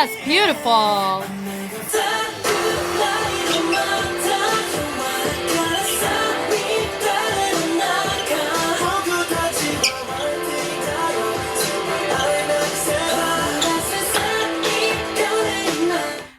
That's beautiful.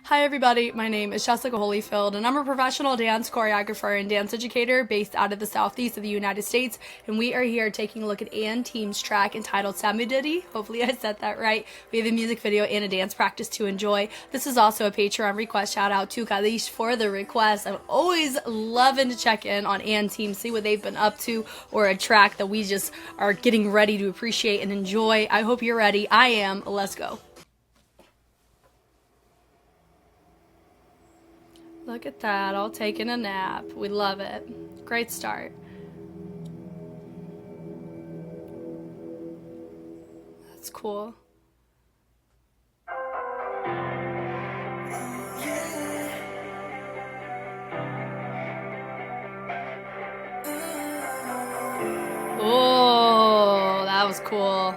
Hi everybody, my name is Jessica Holyfield and I'm a professional dance choreographer and dance educator based out of the southeast of the United States, and we are here taking a look at Ann Team's track entitled Samidare. Hopefully I said that right. We have a music video and a dance practice to enjoy. This is also a Patreon request. Shout out to Kalish for the request. I'm always loving to check in on Ann Team, see what they've been up to, or a track that we just are getting ready to appreciate and enjoy. I hope you're ready. I am. Let's go. Look at that, all taking a nap. We love it. Great start. That's cool. Oh, that was cool.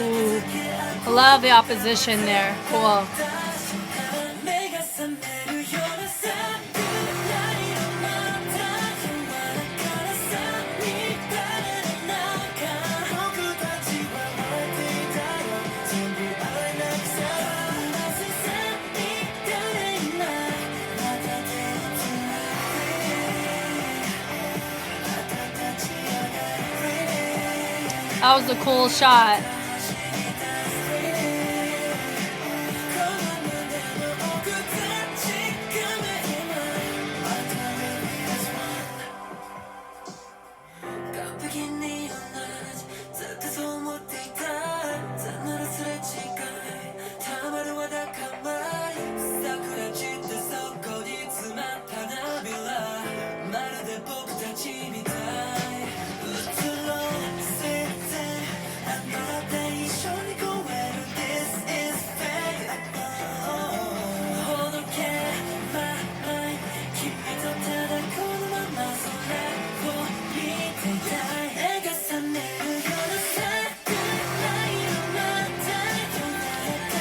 Ooh, I love the opposition there. Cool. That was a cool shot.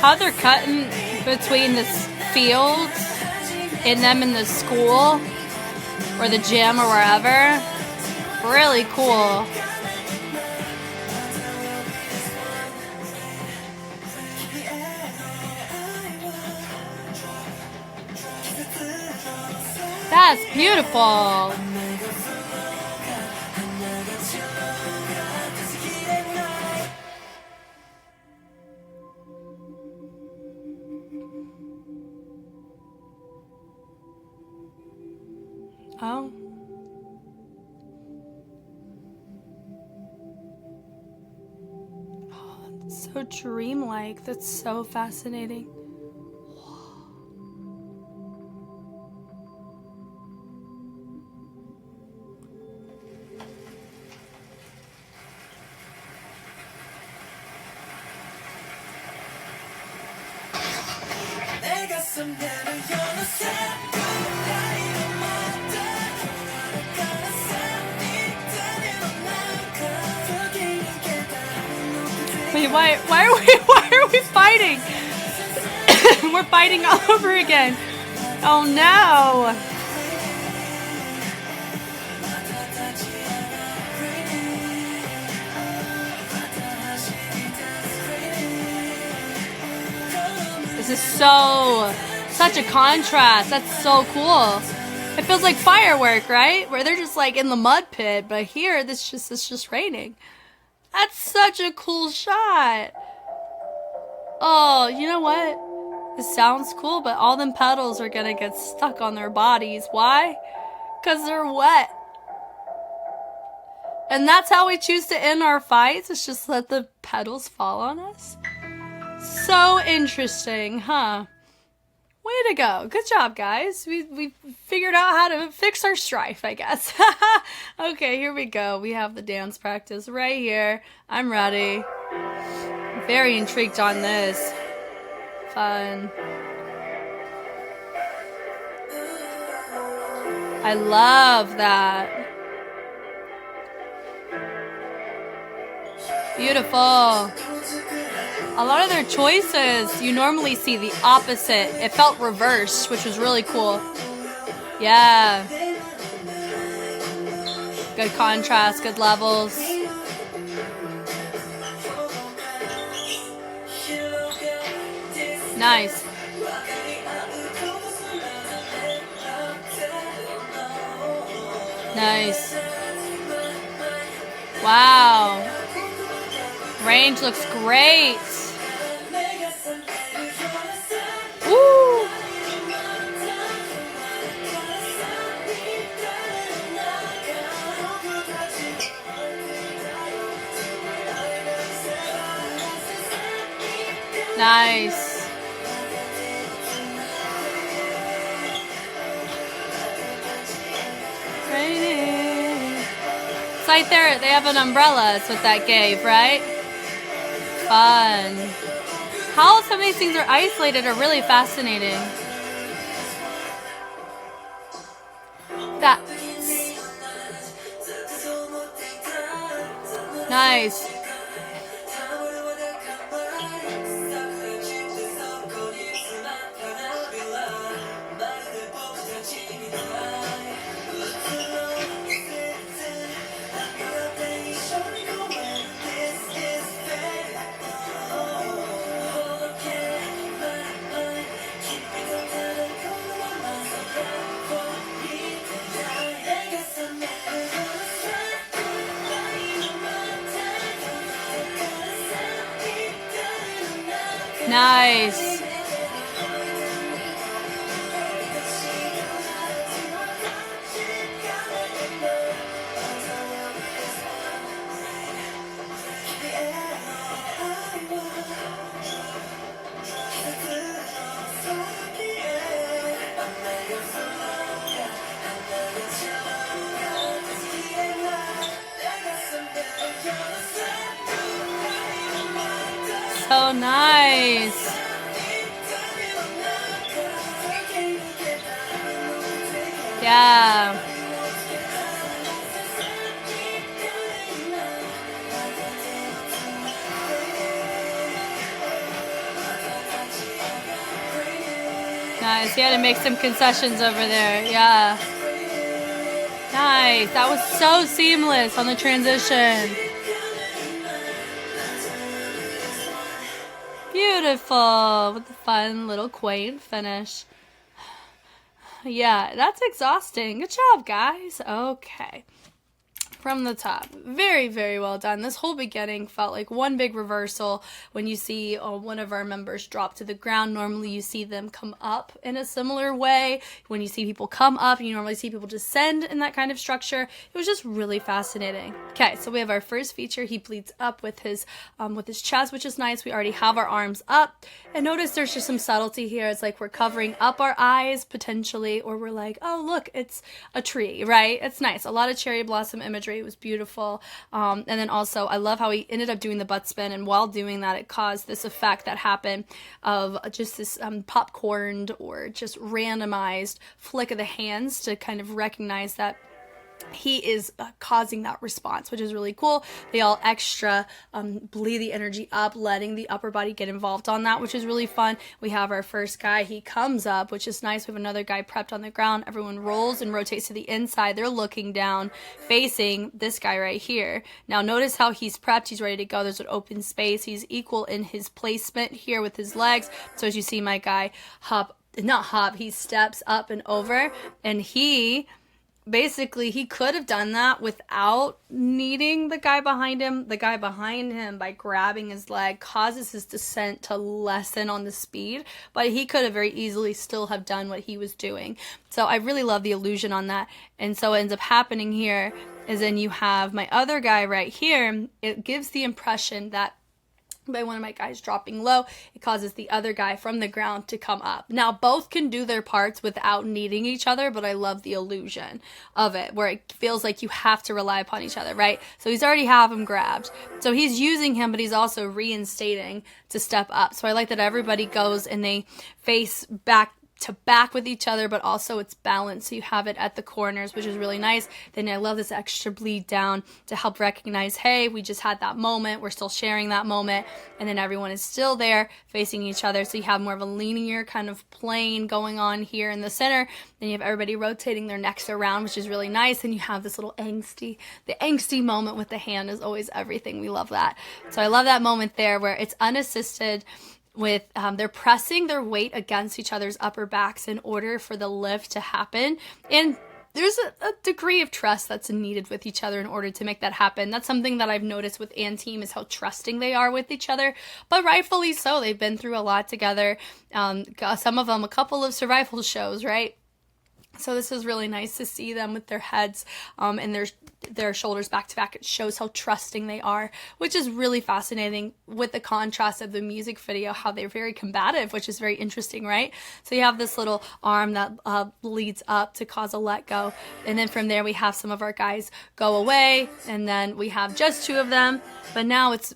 How they're cutting between the fields and them in the school or the gym or wherever. Really cool. That's beautiful. Oh. Oh, that's so dreamlike. That's so fascinating. Wait, why are we fighting? We're fighting all over again. Oh no. This is such a contrast. That's so cool. It feels like firework, right? Where they're just like in the mud pit, but here it's just raining. That's such a cool shot. Oh, you know what? It sounds cool, but all them petals are gonna get stuck on their bodies. Why? Because they're wet. And that's how we choose to end our fights. It's just let the petals fall on us. So interesting, huh? Way to go. Good job, guys. We figured out how to fix our strife, I guess. Okay, here we go. We have the dance practice right here. I'm ready. Very intrigued on this. Fun. I love that. Beautiful. A lot of their choices, you normally see the opposite. It felt reversed, which was really cool. Yeah. Good contrast, good levels. Nice. Nice. Wow. Range looks great. Woo. Nice. It's like they have an umbrella. It's what that gave, right? Fun. How some of these things are isolated are really fascinating. That's nice. Nice. So nice. Yeah. Nice. He had to make some concessions over there. Yeah. Nice. That was so seamless on the transition. Beautiful. With the fun little quaint finish. Yeah, that's exhausting. Good job, guys. Okay. From the top. Very, very well done. This whole beginning felt like one big reversal. When you see one of our members drop to the ground, normally you see them come up in a similar way. When you see people come up, you normally see people descend in that kind of structure. It was just really fascinating. Okay, so we have our first feature. He bleeds up with his chest, which is nice. We already have our arms up. And notice there's just some subtlety here. It's like we're covering up our eyes, potentially, or we're like, oh, look, it's a tree, right? It's nice. A lot of cherry blossom imagery. It was beautiful. And then also, I love how he ended up doing the butt spin, and while doing that, it caused this effect that happened of just this popcorned or just randomized flick of the hands to kind of recognize that he is causing that response, which is really cool. They all extra bleed the energy up, letting the upper body get involved on that, which is really fun. We have our first guy. He comes up, which is nice. We have another guy prepped on the ground. Everyone rolls and rotates to the inside. They're looking down, facing this guy right here. Now, notice how he's prepped. He's ready to go. There's an open space. He's equal in his placement here with his legs. So as you see my guy he steps up and over, and he could have done that without needing the guy behind him. The guy behind him, by grabbing his leg, causes his descent to lessen on the speed, but he could have very easily still have done what he was doing. So I really love the illusion on that. And so what ends up happening here is then you have my other guy right here. It gives the impression that by one of my guys dropping low, it causes the other guy from the ground to come up. Now, both can do their parts without needing each other, but I love the illusion of it, where it feels like you have to rely upon each other, right? So he's already have him grabbed. So he's using him, but he's also reinstating to step up. So I like that everybody goes and they face back to back with each other, but also it's balanced, so you have it at the corners, which is really nice. Then I love this extra bleed down to help recognize, hey, we just had that moment, we're still sharing that moment, and then everyone is still there facing each other, so you have more of a linear kind of plane going on here in the center. Then you have everybody rotating their necks around, which is really nice, and you have this little angsty moment with the hand is always everything. We love that. So I love that moment there where it's unassisted, with they're pressing their weight against each other's upper backs in order for the lift to happen. And there's a degree of trust that's needed with each other in order to make that happen. That's something that I've noticed with Ann Team, is how trusting they are with each other, but rightfully so. They've been through a lot together. Some of them a couple of survival shows, right? So this is really nice to see them with their heads and their shoulders back to back. It shows how trusting they are, which is really fascinating with the contrast of the music video, how they're very combative, which is very interesting, right? So you have this little arm that leads up to cause a let go. And then from there, we have some of our guys go away, and then we have just two of them. But now it's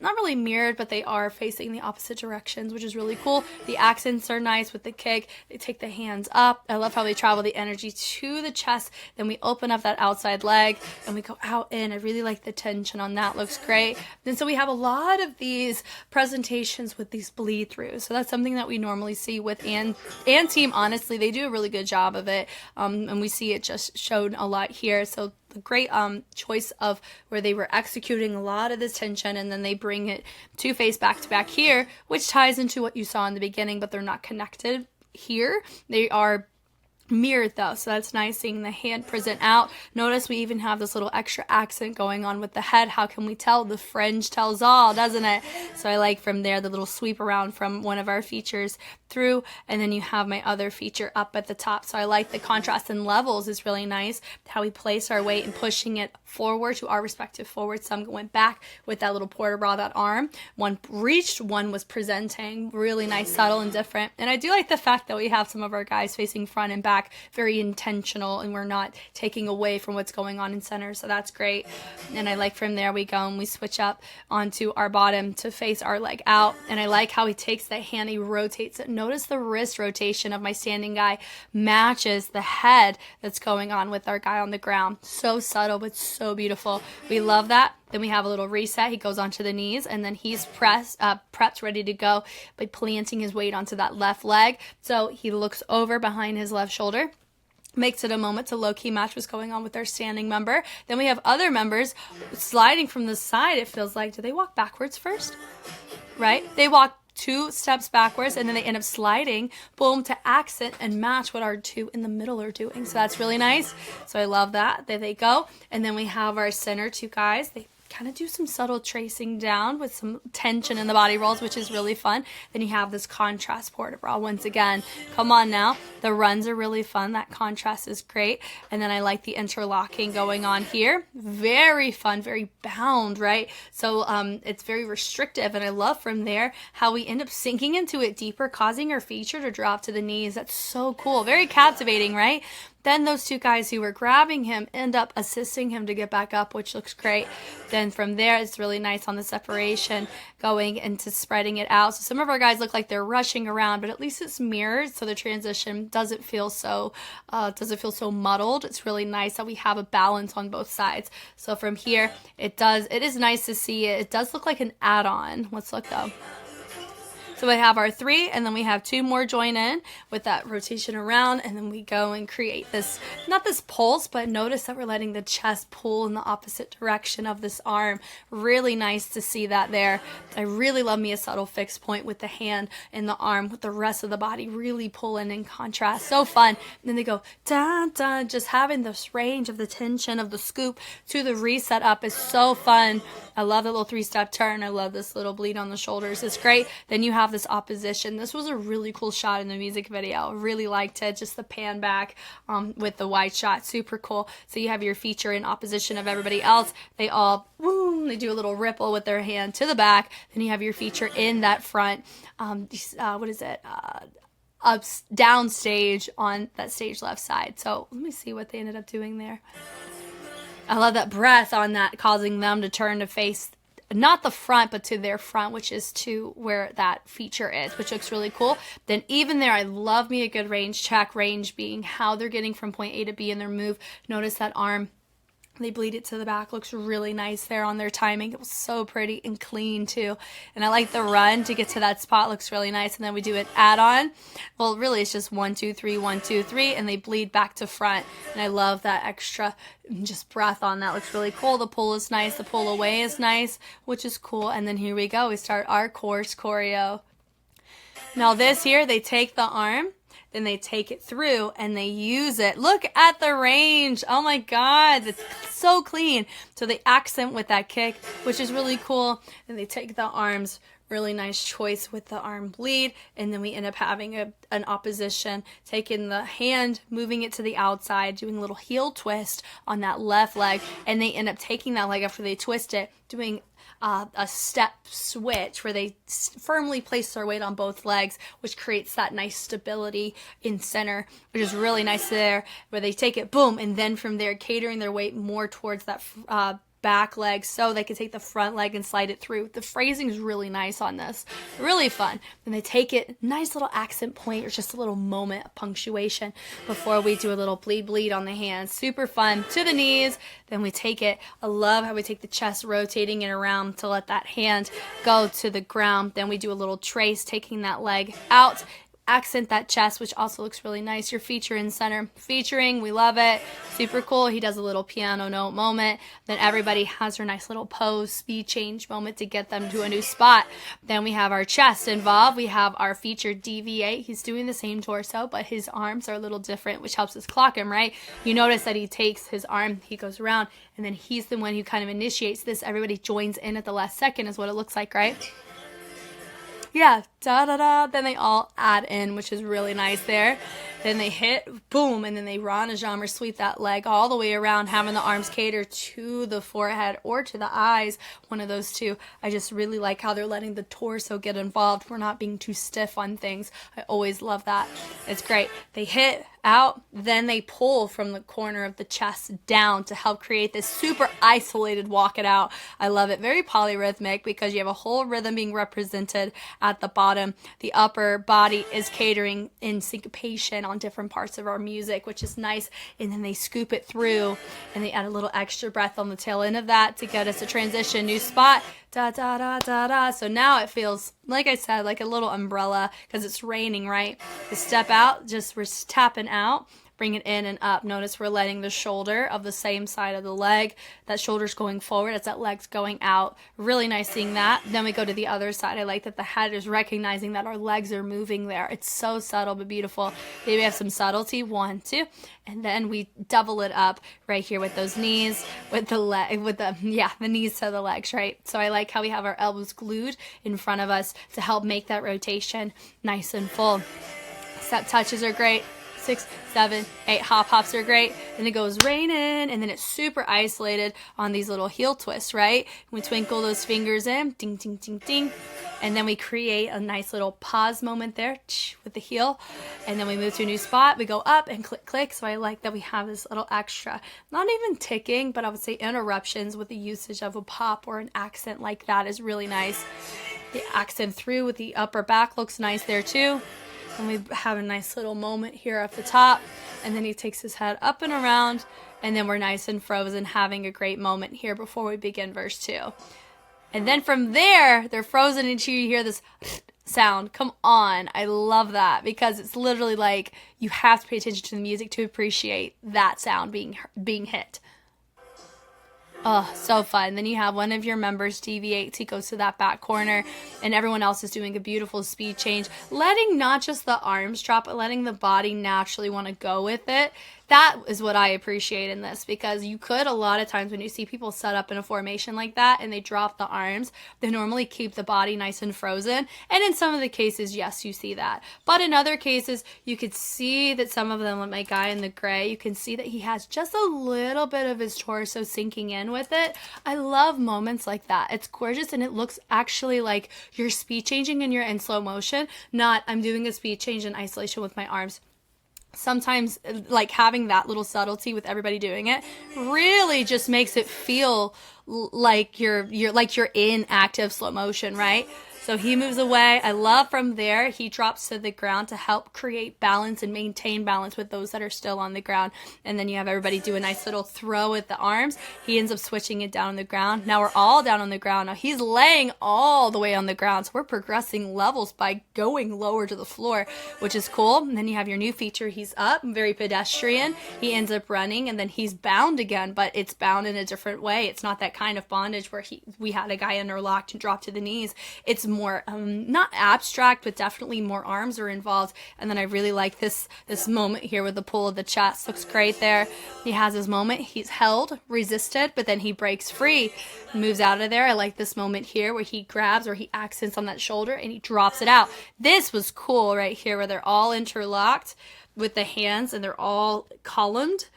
not really mirrored, but they are facing the opposite directions, which is really cool. The accents are nice with the kick. They take the hands up. I love how they travel the energy to the chest. Then we open up that outside leg and we go out in. I really like the tension on that. Looks great. And so we have a lot of these presentations with these bleed throughs. So that's something that we normally see with Ann Team. Honestly, they do a really good job of it. And we see it just shown a lot here. So the great choice of where they were executing a lot of this tension, and then they bring it to face back to back here, which ties into what you saw in the beginning, but they're not connected here. They are mirrored though, so that's nice seeing the hand present out. Notice we even have this little extra accent going on with the head. How can we tell? The fringe tells all, doesn't it? So I like from there the little sweep around from one of our features through, and then you have my other feature up at the top. So I like the contrast in levels is really nice, how we place our weight and pushing it forward to our respective forward. Some went back with that little port de bras, that arm. One reached, one was presenting. Really nice, subtle and different. And I do like the fact that we have some of our guys facing front and back, very intentional, and we're not taking away from what's going on in center, so that's great. And I like from there we go and we switch up onto our bottom to face our leg out, and I like how he takes that hand, he rotates it. Notice the wrist rotation of my standing guy matches the head that's going on with our guy on the ground. So subtle but so beautiful. We love that. Then we have a little reset. He goes onto the knees, and then he's prepped, ready to go by planting his weight onto that left leg. So he looks over behind his left shoulder, makes it a moment to low-key match what's going on with our standing member. Then we have other members sliding from the side, it feels like. Do they walk backwards first? Right? They walk 2 steps backwards, and then they end up sliding, boom, to accent and match what our two in the middle are doing. So that's really nice. So I love that. There they go. And then we have our center 2 guys. They kind of do some subtle tracing down with some tension in the body rolls, which is really fun. Then you have this contrast port de bras once again. Come on now. The runs are really fun. That contrast is great. And then I like the interlocking going on here. Very fun, very bound, right? So it's very restrictive, and I love from there how we end up sinking into it deeper, causing our feature to drop to the knees. That's so cool. Very captivating, right? Then those 2 guys who were grabbing him end up assisting him to get back up, which looks great. Then from there, it's really nice on the separation, going into spreading it out. So some of our guys look like they're rushing around, but at least it's mirrored, so the transition doesn't feel so muddled. It's really nice that we have a balance on both sides. So from here, it is nice to see it. It does look like an add-on. Let's look though. So we have our 3, and then we have 2 more join in with that rotation around, and then we go and create this, not this pulse, but notice that we're letting the chest pull in the opposite direction of this arm. Really nice to see that there. I really love me a subtle fixed point with the hand and the arm with the rest of the body really pulling in contrast. So fun. And then they go dun dun, just having this range of the tension of the scoop to the reset up is so fun. I love the little 3-step turn. I love this little bleed on the shoulders. It's great. Then you have this opposition. This was a really cool shot in the music video. Really liked it. Just the pan back with the wide shot. Super cool. So you have your feature in opposition of everybody else. They all They do a little ripple with their hand to the back. Then you have your feature in that front, down stage on that stage left side. So let me see what they ended up doing there. I love that breath on that, causing them to turn to face not the front, but to their front, which is to where that feature is, which looks really cool. Then even there, I love me a good range check, range being how they're getting from point A to B in their move. Notice that arm. They bleed it to the back. Looks really nice there on their timing. It was so pretty and clean too. And I like the run to get to that spot. Looks really nice. And then we do an add-on. Well, really it's just 1, 2, 3, 1, 2, 3, and they bleed back to front. And I love that extra just breath on that. Looks really cool. The pull is nice. The pull away is nice, which is cool. And then here we go. We start our course choreo. Now this here, they take the arm, then they take it through and they use it. Look at the range. Oh my God, it's so clean. So they accent with that kick, which is really cool. And they take the arms, really nice choice with the arm bleed. And then we end up having an opposition, taking the hand, moving it to the outside, doing a little heel twist on that left leg. And they end up taking that leg after they twist it, doing a step switch where they firmly place their weight on both legs, which creates that nice stability in center, which is really nice there, where they take it, boom, and then from there catering their weight more towards that back leg so they can take the front leg and slide it through. The phrasing is really nice on this. Really fun. And they take it, nice little accent point or just a little moment of punctuation before we do a little bleed on the hands. Super fun. To the knees. Then we take it. I love how we take the chest rotating it around to let that hand go to the ground. Then we do a little trace, taking that leg out. Accent that chest, which also looks really nice. Your feature in center. Featuring, we love it. Super cool. He does a little piano note moment. Then everybody has her nice little pose, speed change moment to get them to a new spot. Then we have our chest involved. We have our feature deviate. He's doing the same torso, but his arms are a little different, which helps us clock him, right? You notice that he takes his arm, he goes around, and then he's the one who kind of initiates this. Everybody joins in at the last second is what it looks like, right? Yeah, da-da-da, then they all add in, which is really nice there. Then they hit, boom, and then they run a genre sweep that leg all the way around, having the arms cater to the forehead or to the eyes, one of those two. I just really like how they're letting the torso get involved. We're not being too stiff on things. I always love that. It's great. They hit out, then they pull from the corner of the chest down to help create this super isolated walk it out. I love it. Very polyrhythmic because you have a whole rhythm being represented at the bottom. The upper body is catering in syncopation on different parts of our music, which is nice. And then they scoop it through and they add a little extra breath on the tail end of that to get us a transition, new spot. Da da da da da. So now it feels, like I said, like a little umbrella because it's raining, right? The step out, just we're tapping out, bring it in and up. Notice we're letting the shoulder of the same side of the leg, that shoulder's going forward as that leg's going out. Really nice seeing that. Then we go to the other side. I like that the head is recognizing that our legs are moving there. It's so subtle but beautiful. Maybe we have some subtlety. 1, 2, and then we double it up right here with those knees, with the knees to the legs, right? So I like how we have our elbows glued in front of us to help make that rotation nice and full. Step touches are great. 6, 7, 8 hops are great. Then it goes raining, and then it's super isolated on these little heel twists, right? We twinkle those fingers in, ding, ding, ding, ding. And then we create a nice little pause moment there with the heel. And then we move to a new spot. We go up and click, click. So I like that we have this little extra, not even ticking, but I would say interruptions with the usage of a pop or an accent like that is really nice. The accent through with the upper back looks nice there too. And we have a nice little moment here at the top. And then he takes his head up and around. And then we're nice and frozen, having a great moment here before we begin verse 2. And then from there, they're frozen until you hear this sound. Come on. I love that because it's literally like you have to pay attention to the music to appreciate that sound being hit. Oh, so fun. Then you have one of your members deviate. He goes to that back corner and everyone else is doing a beautiful speed change, letting not just the arms drop, but letting the body naturally want to go with it. That is what I appreciate in this, because you could, a lot of times when you see people set up in a formation like that and they drop the arms, they normally keep the body nice and frozen. And in some of the cases, yes, you see that. But in other cases, you could see that some of them, like my guy in the gray, you can see that he has just a little bit of his torso sinking in with it. I love moments like that. It's gorgeous, and it looks actually like you're speed changing and you're in slow motion, not I'm doing a speed change in isolation with my arms. Sometimes like having that little subtlety with everybody doing it really just makes it feel like you're in active slow motion, right? So he moves away. I love from there, he drops to the ground to help create balance and maintain balance with those that are still on the ground. And then you have everybody do a nice little throw with the arms. He ends up switching it down on the ground. Now we're all down on the ground. Now he's laying all the way on the ground. So we're progressing levels by going lower to the floor, which is cool. And then you have your new feature. He's up, very pedestrian. He ends up running, and then he's bound again, but it's bound in a different way. It's not that kind of bondage where we had a guy interlocked and dropped to the knees. It's more not abstract, but definitely more arms are involved. And then I really like this moment here with the pull of the chest. Looks great there. He has his moment. He's held, resisted, but then he breaks free, moves out of there. I like this moment here where he grabs, or he accents on that shoulder, and he drops it out. This was cool right here, where they're all interlocked with the hands and they're all columned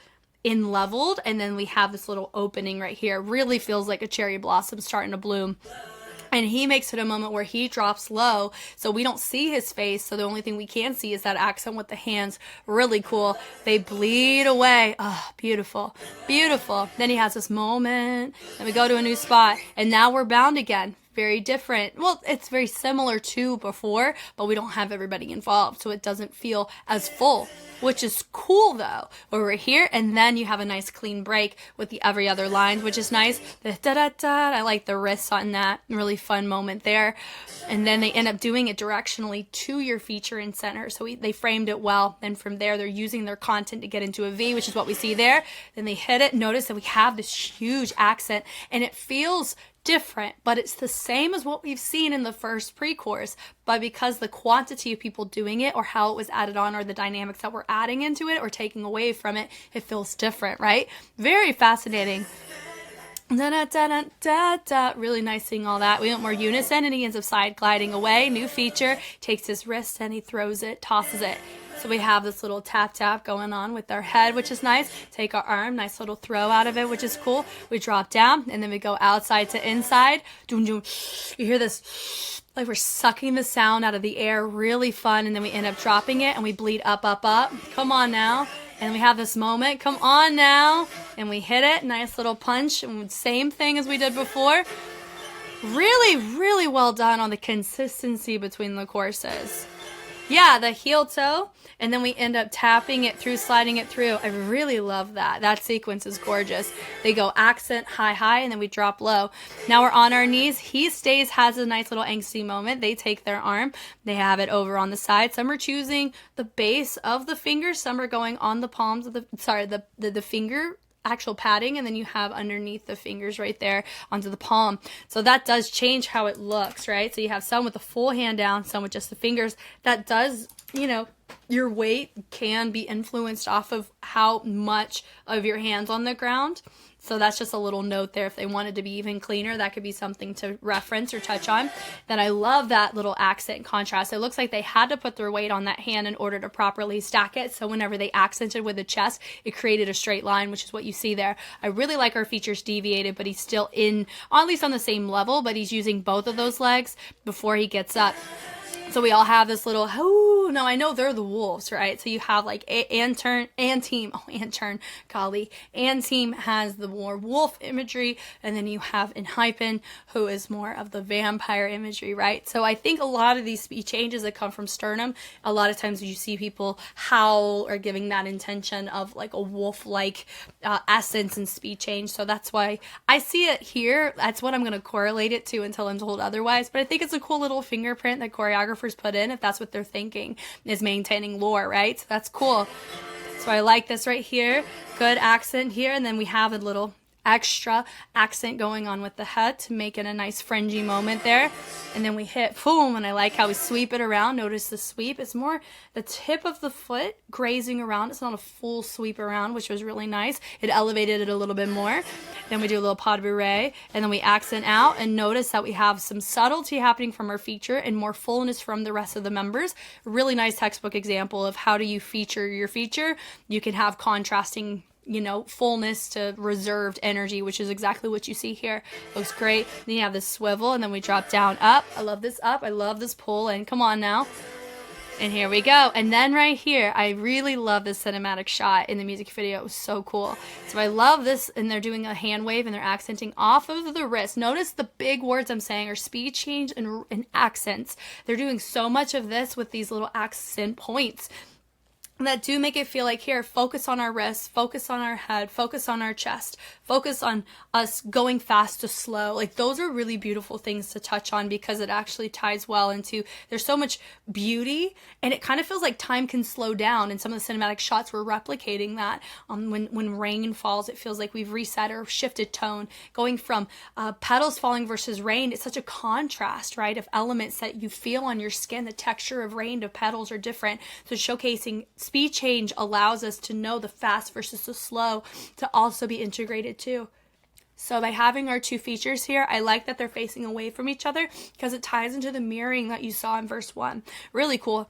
in leveled, and then we have this little opening right here. Really feels like a cherry blossom starting to bloom. And he makes it a moment where he drops low, so we don't see his face, so the only thing we can see is that accent with the hands. Really cool. They bleed away. Oh, beautiful. Beautiful. Then he has this moment, then we go to a new spot, and now we're bound again. Very different. Well, it's very similar to before, but we don't have everybody involved, so it doesn't feel as full, which is cool though. Where we're here, and then you have a nice clean break with the every other line, which is nice. The da-da-da, I like the wrists on that. Really fun moment there. And then they end up doing it directionally to your feature in center, so they framed it well. Then from there, they're using their content to get into a V, which is what we see there. Then they hit it. Notice that we have this huge accent, and it feels different, but it's the same as what we've seen in the first pre-course, but because the quantity of people doing it, or how it was added on, or the dynamics that we're adding into it or taking away from it, it feels different, right? Very fascinating. Da-da-da-da-da-da. Really nice seeing all that. We want more unison, and he ends up side gliding away. New feature, takes his wrist and he throws it, tosses it. So we have this little tap tap going on with our head, which is nice. Take our arm, nice little throw out of it, which is cool. We drop down, and then we go outside to inside. Doom, doom. You hear this, like we're sucking the sound out of the air. Really fun. And then we end up dropping it, and we bleed up, up, up. Come on now. And we have this moment. Come on now. And we hit it. Nice little punch. And same thing as we did before. Really, really well done on the consistency between the courses. Yeah, the heel toe, and then we end up tapping it through, sliding it through. I really love that. That sequence is gorgeous. They go accent, high, high, and then we drop low. Now we're on our knees. He stays, has a nice little angsty moment. They take their arm. They have it over on the side. Some are choosing the base of the fingers. Some are going on the palms of the finger actual padding, and then you have underneath the fingers right there onto the palm. So that does change how it looks, right? So you have some with the full hand down, some with just the fingers. That does, your weight can be influenced off of how much of your hands on the ground. So that's just a little note there. If they wanted to be even cleaner, that could be something to reference or touch on. Then I love that little accent and contrast. It looks like they had to put their weight on that hand in order to properly stack it. So whenever they accented with the chest, it created a straight line, which is what you see there. I really like our features deviated, but he's still at least on the same level, but he's using both of those legs before he gets up. So we all have this little, no, I know they're the wolves, right? So you have like and team has the more wolf imagery, and then you have in Hypen, who is more of the vampire imagery, right? So I think a lot of these speed changes that come from sternum, a lot of times you see people howl or giving that intention of like a wolf-like essence and speed change. So that's why I see it here. That's what I'm going to correlate it to until I'm told otherwise. But I think it's a cool little fingerprint that choreographers put in, if that's what they're thinking, is maintaining lore, right? So that's cool. So I like this right here. Good accent here, and then we have a little extra accent going on with the head to make it a nice fringy moment there. And then we hit boom, and I like how we sweep it around. Notice the sweep. It's more the tip of the foot grazing around. It's not a full sweep around, which was really nice. It elevated it a little bit more. Then we do a little pas de bourrée, and then we accent out, and notice that we have some subtlety happening from our feature and more fullness from the rest of the members. Really nice textbook example of how do you feature your feature. You can have contrasting, you know, fullness to reserved energy, which is exactly what you see here. Looks great. Then you have this swivel, and then we drop down, up. I love this up. I love this pull, and come on now. And here we go. And then right here, I really love this cinematic shot in the music video. It was so cool. So I love this, and they're doing a hand wave, and they're accenting off of the wrist. Notice the big words I'm saying are speed change and accents. They're doing so much of this with these little accent points that do make it feel like, here, focus on our wrists, focus on our head, focus on our chest, focus on us going fast to slow. Like, those are really beautiful things to touch on because it actually ties well into, there's so much beauty, and it kind of feels like time can slow down. And some of the cinematic shots were replicating that. When rain falls, it feels like we've reset or shifted tone. Going from petals falling versus rain, it's such a contrast, right, of elements that you feel on your skin. The texture of rain to petals are different. So showcasing speed change allows us to know the fast versus the slow to also be integrated too. So by having our two features here, I like that they're facing away from each other because it ties into the mirroring that you saw in verse 1. Really cool.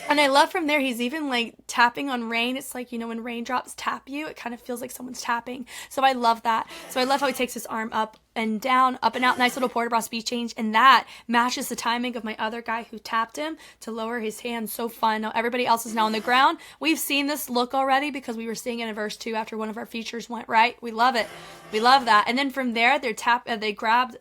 And I love from there, he's even like tapping on rain. It's like, you know, when raindrops tap you, it kind of feels like someone's tapping. So I love that. So I love how he takes his arm up and down, up and out. Nice little port de bras speed change. And that matches the timing of my other guy who tapped him to lower his hand. So fun. Now everybody else is now on the ground. We've seen this look already because we were seeing it in verse 2 after one of our features went right. We love it. We love that. And then from there, they grabbed,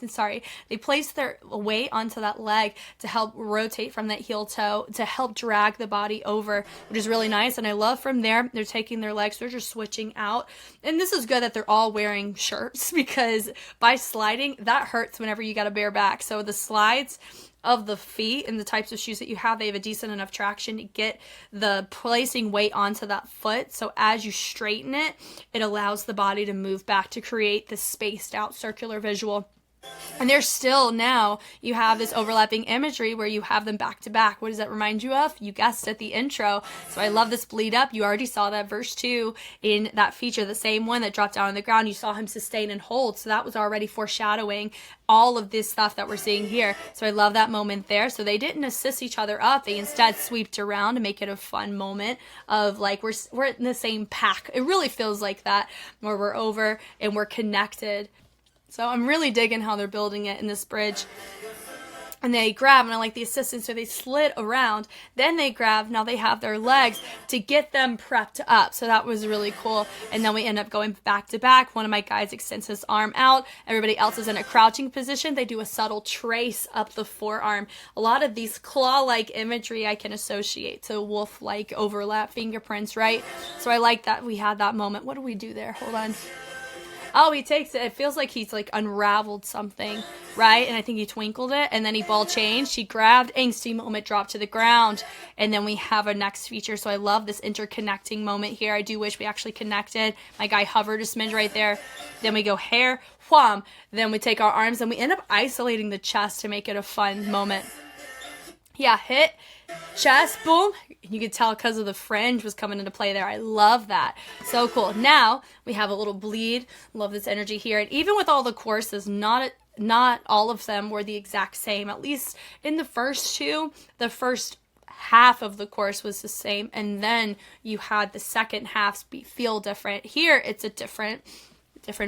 sorry, they placed their weight onto that leg to help rotate from that heel toe to help drag the body over, which is really nice. And I love from there, they're taking their legs, they're just switching out. And this is good that they're all wearing shirts because by sliding, that hurts whenever you got a bare back. So the slides of the feet and the types of shoes that you have, they have a decent enough traction to get the placing weight onto that foot. So as you straighten it, it allows the body to move back to create this spaced out circular visual. And there's still, now you have this overlapping imagery where you have them back to back. What does that remind you of? You guessed it, the intro. So I love this bleed up. You already saw that verse 2 in that feature, the same one that dropped down on the ground. You saw him sustain and hold. So that was already foreshadowing all of this stuff that we're seeing here. So I love that moment there. So they didn't assist each other up. They instead sweeped around to make it a fun moment of like, we're in the same pack. It really feels like that, where we're over and we're connected. So I'm really digging how they're building it in this bridge. And they grab, and I like the assistance, so they slid around. Then they grab, now they have their legs to get them prepped up. So that was really cool. And then we end up going back to back. One of my guys extends his arm out. Everybody else is in a crouching position. They do a subtle trace up the forearm. A lot of these claw-like imagery I can associate to wolf-like overlap fingerprints, right? So I like that we had that moment. What do we do there? Hold on. Oh, he takes it. It feels like he's like unraveled something, right? And I think he twinkled it, and then he ball changed. He grabbed, angsty moment, dropped to the ground, and then we have a next feature. So I love this interconnecting moment here. I do wish we actually connected. My guy hovered a smidge right there. Then we go hair, wham. Then we take our arms, and we end up isolating the chest to make it a fun moment. Yeah, hit, chest, boom. You could tell because of the fringe was coming into play there. I love that. So cool. Now we have a little bleed. Love this energy here. And even with all the courses, not all of them were the exact same. At least in the first two, the first half of the course was the same. And then you had the second half feel different. Here, it's a different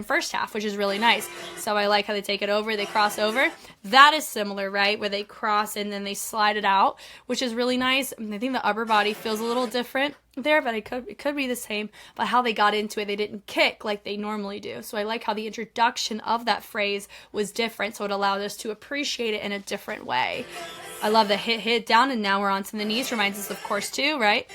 first half, which is really nice. So I like how they take it over, they cross over. That is similar, right? Where they cross and then they slide it out, which is really nice. I think the upper body feels a little different there, but it could be the same. But how they got into it, they didn't kick like they normally do. So I like how the introduction of that phrase was different, so it allowed us to appreciate it in a different way. I love the hit down, and now we're on to the knees. Reminds us of course too, right?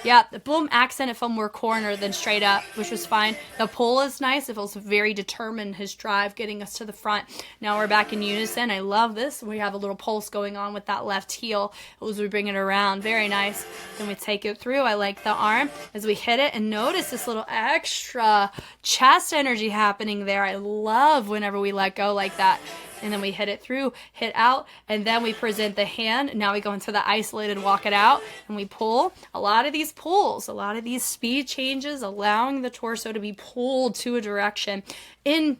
Yeah, the boom accent, it felt more corner than straight up, which was fine. The pull is nice. It feels very determined, his drive getting us to the front. Now we're back in unison. I love this. We have a little pulse going on with that left heel as we bring it around. Very nice. Then we take it through. I like the arm as we hit it, and notice this little extra chest energy happening there. I love whenever we let go like that. And then we hit it through, hit out, and then we present the hand. Now we go into the isolated walk it out, and we pull. A lot of these pulls, a lot of these speed changes, allowing the torso to be pulled to a direction in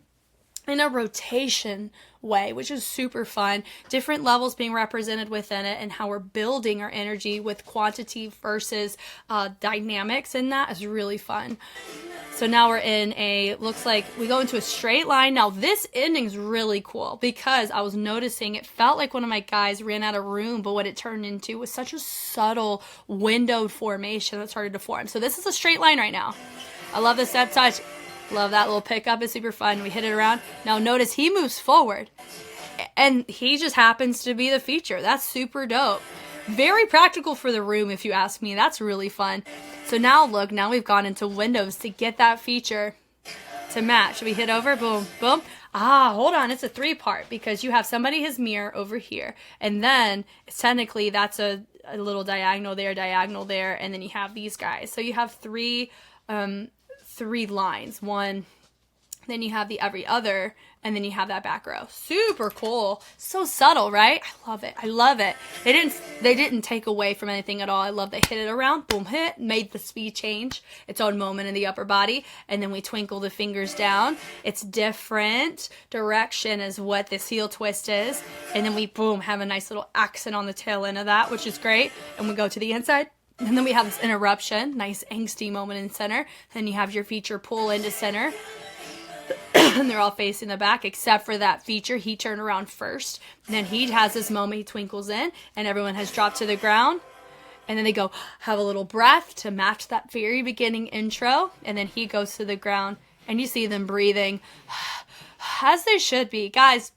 a rotation way, which is super fun. Different levels being represented within it, and how we're building our energy with quantity versus dynamics in that is really fun. So now we're in looks like we go into a straight line. Now this ending's really cool because I was noticing it felt like one of my guys ran out of room, but what it turned into was such a subtle windowed formation that started to form. So this is a straight line right now. I love the step touch. Love that little pickup. It's super fun. We hit it around. Now notice he moves forward, and he just happens to be the feature. That's super dope. Very practical for the room, if you ask me. That's really fun. So now look, now we've gone into windows to get that feature to match. We hit over, boom, boom. Hold on, it's a 3-part because you have somebody his mirror over here, and then technically that's a little diagonal there, and then you have these guys. So you have three lines. One, then you have the every other, and then you have that back row. Super cool. So subtle, right? I love it. I love it. They didn't take away from anything at all. I love they hit it around, boom, hit, made the speed change, its own moment in the upper body, and then we twinkle the fingers down. It's different direction is what this heel twist is, and then we, boom, have a nice little accent on the tail end of that, which is great, and we go to the inside. And then we have this interruption, nice angsty moment in center. Then you have your feature pull into center. And they're all facing the back except for that feature. He turned around first. And then he has this moment, he twinkles in, and everyone has dropped to the ground. And then they go, have a little breath to match that very beginning intro. And then he goes to the ground, and you see them breathing as they should be. Guys,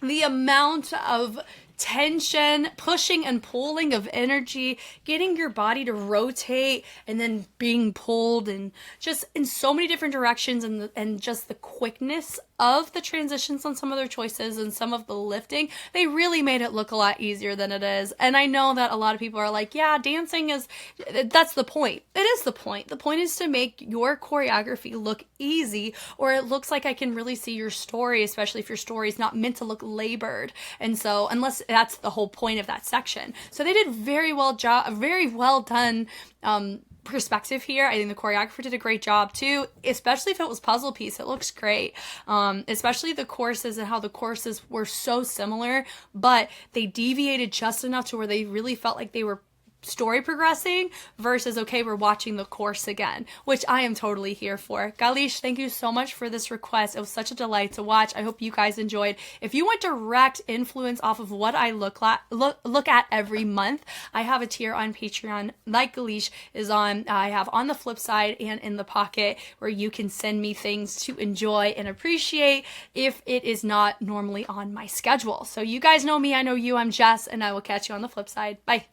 the amount of tension, pushing and pulling of energy, getting your body to rotate and then being pulled, and just in so many different directions, and just the quickness of the transitions on some of their choices and some of the lifting, they really made it look a lot easier than it is. And I know that a lot of people are like, yeah, dancing that's the point. It is the point. The point is to make your choreography look easy, or it looks like I can really see your story, especially if your story is not meant to look labored. And so, unless that's the whole point of that section. So they did very well done perspective here. I think the choreographer did a great job too, especially if it was puzzle piece. It looks great, especially the courses and how the courses were so similar, but they deviated just enough to where they really felt like they were story progressing versus, okay, we're watching the course again, which I am totally here for. Galish, thank you so much for this request. It was such a delight to watch. I hope you guys enjoyed. If you want direct influence off of what I look at every month, I have a tier on Patreon like Galish is on. I have On the Flip Side and In the Pocket, where you can send me things to enjoy and appreciate if it is not normally on my schedule. So you guys know me, I know you. I'm Jess, and I will catch you on the flip side. Bye.